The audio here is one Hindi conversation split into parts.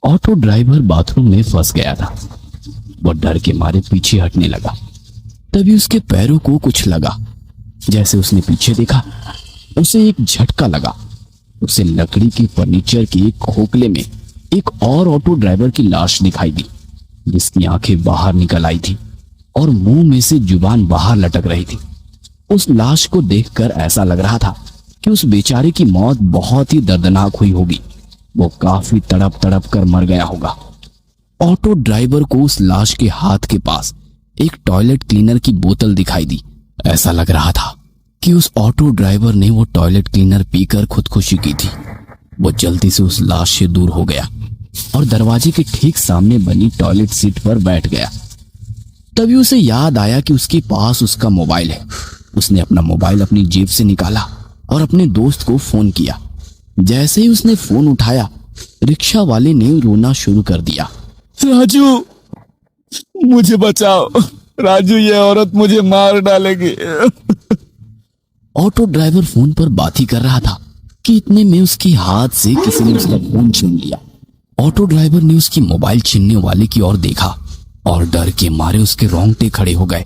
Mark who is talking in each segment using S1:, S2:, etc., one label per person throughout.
S1: ऑटो ड्राइवर बाथरूम में फंस गया था। वो डर के मारे पीछे हटने लगा। तभी उसके पैरों को कुछ लगा। जैसे उसने पीछे देखा, उसे एक झटका लगा। उसे लकड़ी के फर्नीचर के एक खोखले में एक और ऑटो ड्राइवर की लाश दिखाई दी, जिसकी आंखें बाहर निकल आई थी और मुंह में से जुबान बाहर लटक रही थी। उस लाश को देखकर ऐसा लग रहा था कि उस बेचारे की मौत बहुत ही दर्दनाक हुई होगी। वो काफी तड़प तड़प कर मर गया होगा। ऑटो ड्राइवर को उस लाश के हाथ के पास एक टॉयलेट क्लीनर की बोतल दिखाई दी। ऐसा लग रहा था कि उस ऑटो ड्राइवर ने वो टॉयलेट क्लीनर पीकर खुदकुशी की थी। वो जल्दी से उस लाश से दूर हो गया और दरवाजे के ठीक सामने बनी टॉयलेट सीट पर बैठ गया। तभी उसे याद आया कि उसके पास उसका मोबाइल है। उसने अपना मोबाइल अपनी जेब से निकाला और अपने दोस्त को फोन किया। जैसे ही उसने फोन उठाया, रिक्शा वाले ने रोना शुरू कर दिया।
S2: राजू, मुझे बचाओ। राजू, ये औरत मुझे मार डालेगी।
S1: ऑटो ड्राइवर फोन पर बात ही कर रहा था कि इतने में उसके हाथ से किसी ने उसका फोन छीन लिया। ऑटो ड्राइवर ने उसकी मोबाइल छीनने वाले की ओर देखा और डर के मारे उसके रोंगटे खड़े हो गए।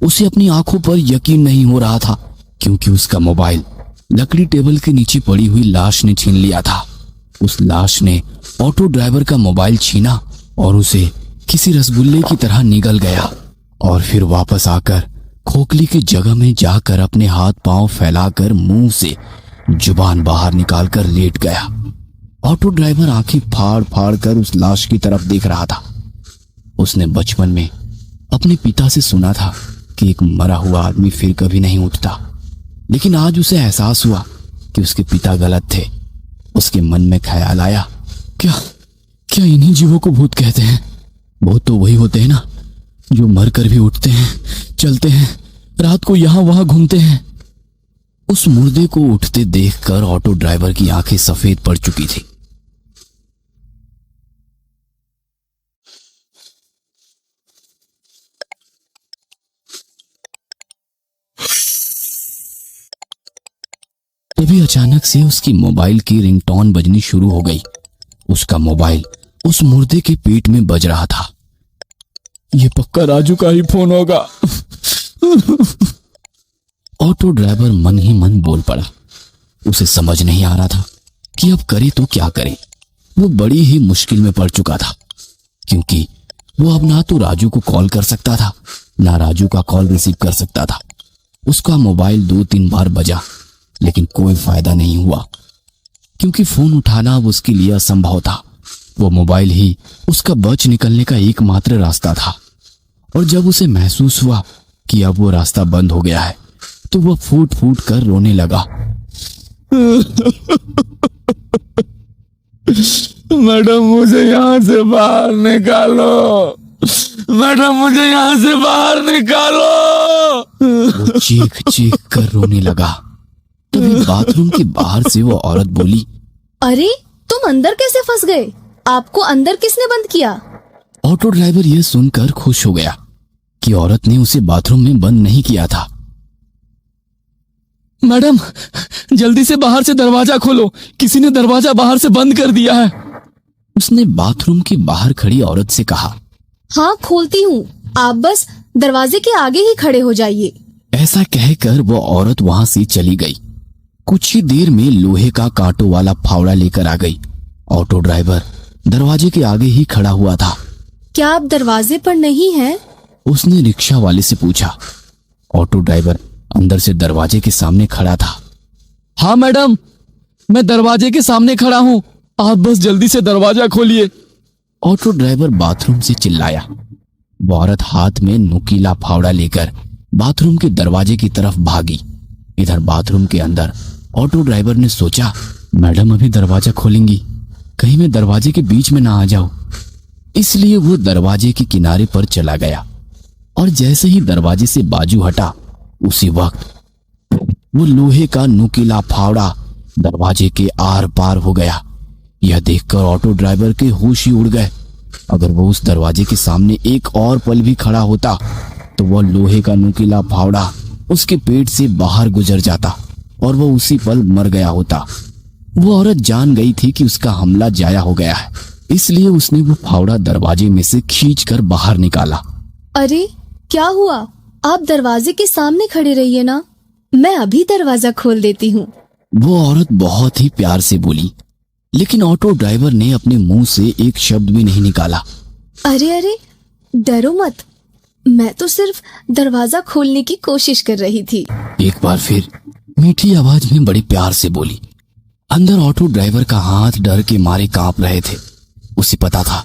S1: उसे अपनी आंखों पर यकीन नहीं हो रहा था, क्योंकि उसका मोबाइल लकड़ी टेबल के नीचे पड़ी हुई लाश ने छीन लिया था। उस लाश ने ऑटो ड्राइवर का मोबाइल छीना और उसे किसी रसगुल्ले की तरह निगल गया और फिर वापस आकर खोखली की जगह में जाकर अपने हाथ पांव फैलाकर मुंह से जुबान बाहर निकालकर लेट गया। ऑटो ड्राइवर आंखें फाड़ फाड़ कर उस लाश की तरफ देख रहा था। उसने बचपन में अपने पिता से सुना था कि एक मरा हुआ आदमी फिर कभी नहीं उठता, लेकिन आज उसे एहसास हुआ कि उसके पिता गलत थे। उसके मन में ख्याल आया, क्या क्या इन्हीं जीवों को भूत कहते हैं? भूत तो वही होते हैं ना, जो मरकर भी उठते हैं, चलते हैं, रात को यहां वहां घूमते हैं। उस मुर्दे को उठते देखकर ऑटो ड्राइवर की आंखें सफेद पड़ चुकी थी। तभी अचानक से उसकी मोबाइल की रिंगटोन बजनी शुरू हो गई। उसका मोबाइल उस मुर्दे के पेट में बज रहा था।
S2: ये पक्का राजू का ही फोन होगा।
S1: ऑटो ड्राइवर मन ही मन बोल पड़ा। उसे समझ नहीं आ रहा था कि अब करे तो क्या करे। वो बड़ी ही मुश्किल में पड़ चुका था, क्योंकि वो अब ना तो राजू को कॉल कर सकता था, ना राजू का कॉल रिसीव कर सकता था। उसका मोबाइल 2-3 बार बजा, लेकिन कोई फायदा नहीं हुआ, क्योंकि फोन उठाना अब उसके लिए असंभव था। वो मोबाइल ही उसका बच निकलने का एकमात्र रास्ता था। और जब उसे महसूस हुआ कि अब वो रास्ता बंद हो गया है, तो वो फूट फूट कर रोने लगा।
S2: मैडम, मुझे यहाँ से बाहर निकालो। मैडम, मुझे यहाँ से बाहर निकालो।
S1: वो चीख चीख कर रोने लगा। तभी बाथरूम के बाहर से वो औरत बोली,
S3: अरे, तुम अंदर कैसे फंस गए? आपको अंदर किसने बंद किया?
S1: ऑटो ड्राइवर यह सुनकर खुश हो गया कि औरत ने उसे बाथरूम में बंद नहीं किया था।
S2: मैडम, जल्दी से बाहर से दरवाजा खोलो, किसी ने दरवाजा बाहर से बंद कर दिया है।
S1: उसने बाथरूम के बाहर खड़ी औरत से कहा।
S3: हाँ, खोलती हूँ, आप बस दरवाजे के आगे ही खड़े हो जाइए।
S1: ऐसा कहकर वो औरत वहां से चली गई। कुछ ही देर में लोहे का कांटों वाला फावड़ा लेकर आ गई। ऑटो ड्राइवर दरवाजे के आगे ही खड़ा हुआ था।
S3: क्या आप दरवाजे पर नहीं हैं?
S1: उसने रिक्शा वाले से पूछा। ऑटो ड्राइवर अंदर से दरवाजे के सामने खड़ा था।
S2: हाँ मैडम, मैं दरवाजे के सामने खड़ा हूँ, आप बस जल्दी से दरवाजा खोलिए।
S1: ऑटो ड्राइवर बाथरूम से चिल्लाया। वो औरत हाथ में नुकीला फावड़ा लेकर बाथरूम के दरवाजे की तरफ भागी। इधर बाथरूम के अंदर ऑटो ड्राइवर ने सोचा, मैडम अभी दरवाजा खोलेंगी, कहीं मैं दरवाजे के बीच में ना आ जाऊं। इसलिए वो दरवाजे के किनारे पर चला गया और जैसे ही दरवाजे से बाजू हटा, उसी वक्त वो लोहे का नुकीला फावड़ा दरवाजे के आर पार हो गया। यह देखकर ऑटो ड्राइवर के होश ही उड़ गए। अगर वो उस दरवाजे के सामने एक और पल भी खड़ा होता तो वह लोहे का नुकीला फावड़ा उसके पेट से बाहर गुजर जाता और वो उसी पल मर गया होता। वो औरत जान गई थी कि उसका हमला जाया हो गया है, इसलिए उसने वो फावड़ा दरवाजे में से खींचकर बाहर निकाला।
S3: अरे क्या हुआ? आप दरवाजे के सामने खड़े रहिए ना, मैं अभी दरवाजा खोल देती हूँ।
S1: वो औरत बहुत ही प्यार से बोली, लेकिन ऑटो ड्राइवर ने अपने मुंह से एक शब्द भी नहीं निकाला।
S3: अरे अरे, डरो मत, मैं तो सिर्फ दरवाजा खोलने की कोशिश कर रही थी।
S1: एक बार फिर मीठी आवाज में बड़े प्यार से बोली। अंदर ऑटो ड्राइवर का हाथ डर के मारे कांप रहे थे। उसे पता था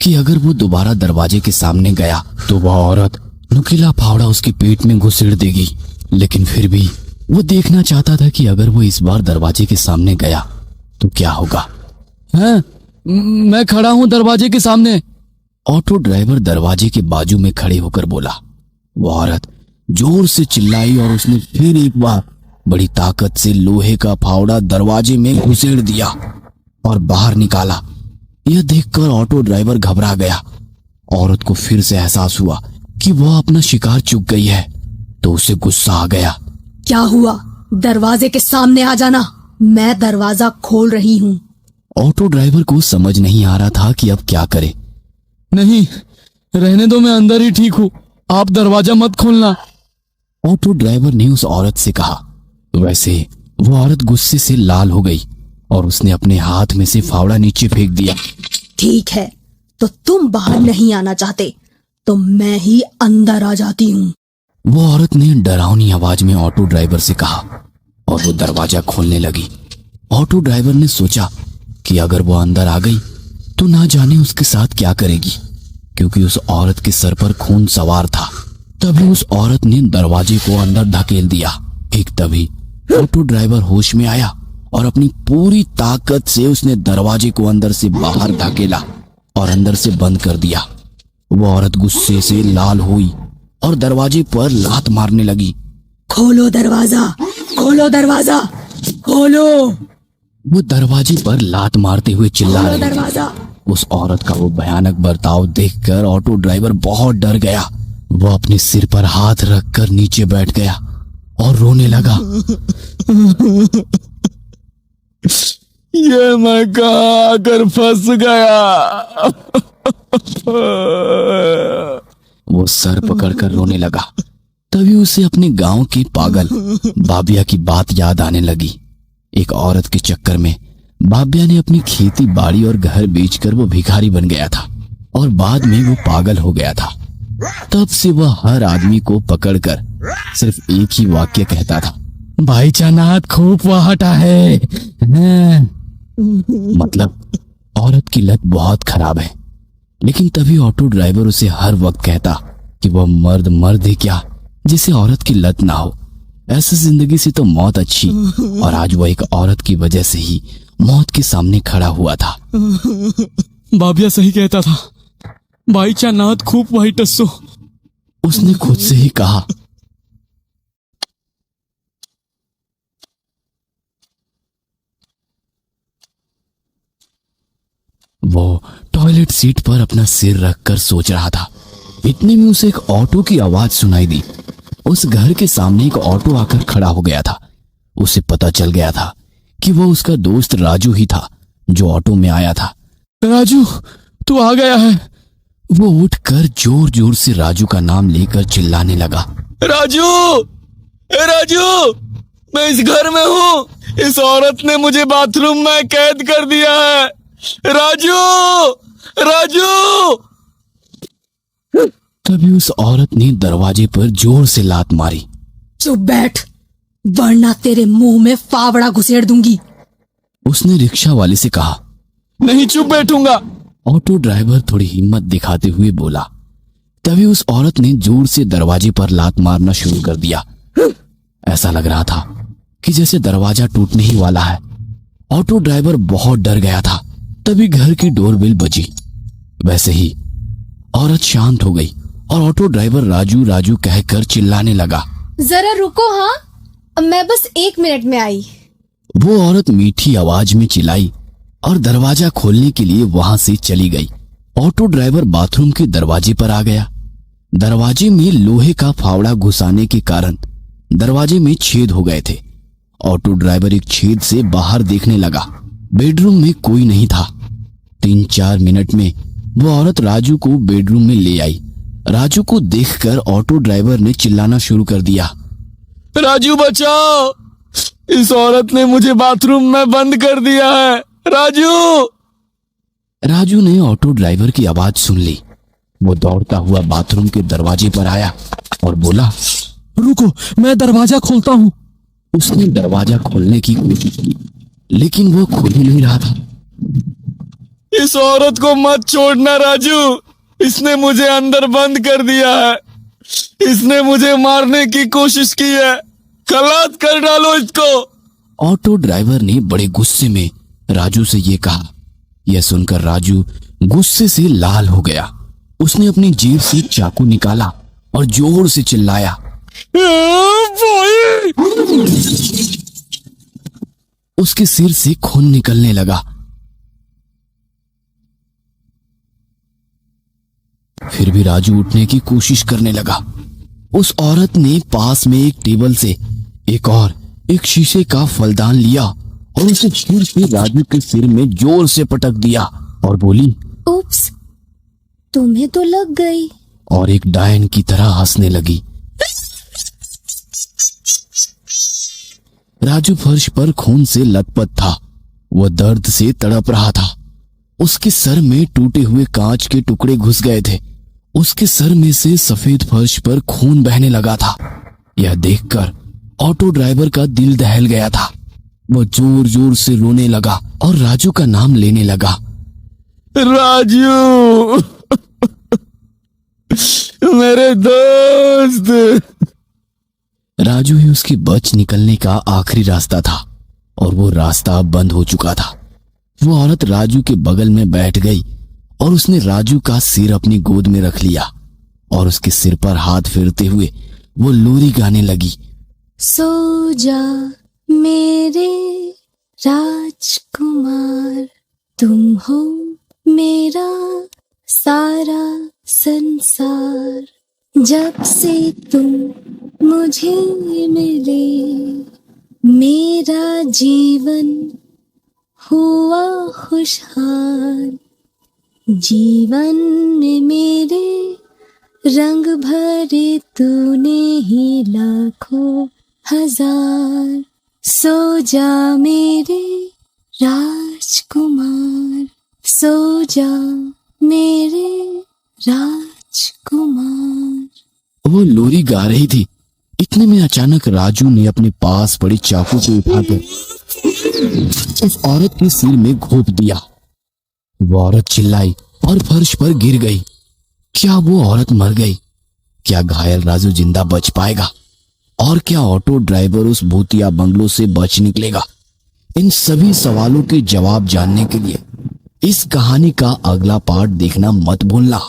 S1: कि अगर वो दोबारा दरवाजे के सामने गया तो वह औरत नुकीला फावड़ा उसके पेट में घुसेड़ देगी। लेकिन फिर भी वो देखना चाहता था कि अगर वो इस बार दरवाजे के सामने गया तो क्या होगा। हैं? मैं खड़ा हूं दरवाजे के सामने, ऑटो ड्राइवर दरवाजे के बाजू में खड़े होकर बोला। वो औरत जोर से चिल्लाई और उसने फिर एक बार बड़ी ताकत से लोहे का फावड़ा दरवाजे में घुसेड़ दिया और बाहर निकाला। यह देखकर ऑटो ड्राइवर घबरा गया। औरत को फिर से एहसास हुआ कि वह अपना शिकार चूक गई है, तो उसे गुस्सा आ गया।
S4: क्या हुआ? दरवाजे के सामने आ जाना, मैं दरवाजा खोल रही हूँ।
S1: ऑटो ड्राइवर को समझ नहीं आ रहा था कि अब क्या करे।
S2: नहीं, रहने दो, मैं अंदर ही ठीक हूँ, आप दरवाजा मत खोलना,
S1: ऑटो ड्राइवर ने उस औरत से कहा। वैसे वो औरत गुस्से से लाल हो गई और उसने अपने हाथ में से फावड़ा नीचे फेंक दिया।
S4: ठीक है, तो तुम बाहर नहीं आना चाहते तो मैं ही अंदर आ जाती हूँ।
S1: वो औरत ने डरावनी आवाज में ऑटो ड्राइवर से कहा और वो दरवाजा खोलने लगी। ऑटो ड्राइवर ने सोचा कि अगर वो अंदर आ गई तो ना जाने उसके साथ क्या करेगी, क्योंकि उस औरत के सर पर खून सवार था। तभी उस औरत ने दरवाजे को अंदर धकेल दिया। एक तभी ऑटो ड्राइवर होश में आया और अपनी पूरी ताकत से उसने दरवाजे को अंदर से बाहर धकेला और अंदर से बंद कर दिया। वो औरत गुस्से से लाल हुई और दरवाजे पर लात मारने लगी।
S4: खोलो दरवाजा, खोलो दरवाजा, खोलो,
S1: वो दरवाजे पर लात मारते हुए चिल्ला
S4: खोलो
S1: रही थी।
S4: दरवाजा।
S1: उस औरत का वो भयानक बर्ताव देखकर ऑटो ड्राइवर बहुत डर गया। वो अपने सिर पर हाथ रखकर नीचे बैठ गया और रोने लगा।
S2: ये मैं कहाँ आकर फंस गया।
S1: वो सर पकड़कर रोने लगा। तभी उसे अपने गांव की पागल बाबिया की बात याद आने लगी। एक औरत के चक्कर में बाबिया ने अपनी खेती बाड़ी और घर बेचकर वो भिखारी बन गया था और बाद में वो पागल हो गया था। तब से वह हर आदमी को पकड़कर सिर्फ एक ही वाक्य कहता था,
S2: भाई चानात खूब वाहटा है।
S1: मतलब औरत की लत बहुत खराब है। लेकिन तभी ऑटो ड्राइवर उसे हर वक्त कहता कि वह मर्द है क्या जिसे औरत की लत ना हो। ऐसी जिंदगी से तो मौत अच्छी। और आज वह एक औरत की वजह से ही मौत के सामने खड़ा हुआ था।
S2: बाबिया सही कहता था, भाई चानात खूब वाही टस्सो।
S1: उसने खुद से ही कहा। वो टॉयलेट सीट पर अपना सिर रखकर सोच रहा था। इतने में उसे एक ऑटो की आवाज सुनाई दी। उस घर के सामने एक ऑटो आकर खड़ा हो गया था। उसे पता चल गया था कि वो उसका दोस्त राजू ही था जो ऑटो में आया था।
S2: राजू, तू आ गया है।
S1: वो उठकर जोर जोर से राजू का नाम लेकर चिल्लाने लगा।
S2: राजू, ए राजू, मैं इस घर में हूँ। इस औरत ने मुझे बाथरूम में कैद कर दिया है। राजू, राजू।
S1: तभी उस औरत ने दरवाजे पर जोर से लात मारी।
S4: चुप बैठ, वरना तेरे मुंह में फावड़ा घुसेड़ दूंगी।
S1: उसने रिक्शा वाले से कहा।
S2: नहीं, चुप बैठूंगा।
S1: ऑटो ड्राइवर थोड़ी हिम्मत दिखाते हुए बोला। तभी उस औरत ने जोर से दरवाजे पर लात मारना शुरू कर दिया। ऐसा लग रहा था कि जैसे दरवाजा टूटने ही वाला है। ऑटो ड्राइवर बहुत डर गया था। तभी घर की डोरबेल बजी। वैसे ही औरत शांत हो गई और ऑटो ड्राइवर राजू राजू कहकर चिल्लाने लगा।
S3: जरा रुको, हाँ, मैं बस 1 मिनट में आई।
S1: वो औरत मीठी आवाज में चिल्लाई और दरवाजा खोलने के लिए वहां से चली गई। ऑटो ड्राइवर बाथरूम के दरवाजे पर आ गया। दरवाजे में लोहे का फावड़ा घुसाने के कारण दरवाजे में छेद हो गए थे। ऑटो ड्राइवर एक छेद से बाहर देखने लगा। बेडरूम में कोई नहीं था। 3-4 मिनट में वो औरत राजू को बेडरूम में ले आई। राजू को देखकर ऑटो ड्राइवर ने चिल्लाना शुरू कर दिया।
S2: राजू बचाओ, इस औरत ने मुझे बाथरूम में बंद कर दिया है। राजू।
S1: राजू ने ऑटो ड्राइवर की आवाज सुन ली। वो दौड़ता हुआ बाथरूम के दरवाजे पर आया और बोला,
S2: रुको, मैं दरवाजा खोलता हूँ।
S1: उसने दरवाजा खोलने की कोशिश की, लेकिन वो खुल ही नहीं रहा था।
S2: इस औरत को मत छोड़ना राजू, इसने मुझे अंदर बंद कर दिया है। इसने मुझे मारने की कोशिश की है, खलास कर डालो इसको।
S1: ऑटो ड्राइवर ने बड़े गुस्से में राजू से ये कहा। यह सुनकर राजू गुस्से से लाल हो गया। उसने अपनी जेब से चाकू निकाला और जोर से चिल्लाया। उसके सिर से खून निकलने लगा। फिर भी राजू उठने की कोशिश करने लगा। उस औरत ने पास में एक टेबल से एक शीशे का फलदान लिया और उसे छीन के राजू के सिर में जोर से पटक दिया और बोली,
S3: उप्स, तुम्हें तो लग गई।
S1: और एक डायन की तरह हंसने लगी। राजू फर्श पर खून से लथपथ था। वह दर्द से तड़प रहा था। उसके सर में टूटे हुए कांच के टुकड़े घुस गए थे। उसके सर में से सफेद फर्श पर खून बहने लगा था। यह देखकर ऑटो ड्राइवर का दिल दहल गया था। वह जोर जोर से रोने लगा और राजू का नाम लेने लगा।
S2: राजू, मेरे दोस्त।
S1: राजू ही उसके बच निकलने का आखिरी रास्ता था और वो रास्ता अब बंद हो चुका था। वो औरत राजू के बगल में बैठ गई और उसने राजू का सिर अपनी गोद में रख लिया और उसके सिर पर हाथ फेरते हुए वो लोरी गाने लगी।
S3: सो जा मेरे राजकुमार, तुम हो मेरा सारा संसार। जब से तुम मुझे मिले, मेरा जीवन हुआ खुशहाल। जीवन में मेरे रंग भरे तूने ही लाखों हजार। सो जा मेरे राजकुमार, सो जा मेरे राजकुमार।
S1: वो लोरी गा रही थी। इतने में अचानक राजू ने अपने पास पड़ी चाकू को उठाकर उस औरत के सिर में घोंप दिया। वो औरत चिल्लाई और फर्श पर गिर गई। क्या वो औरत मर गई? क्या घायल राजू जिंदा बच पाएगा? और क्या ऑटो ड्राइवर उस भूतिया बंगलों से बच निकलेगा? इन सभी सवालों के जवाब जानने के लिए इस कहानी का अगला पार्ट देखना मत भूलना।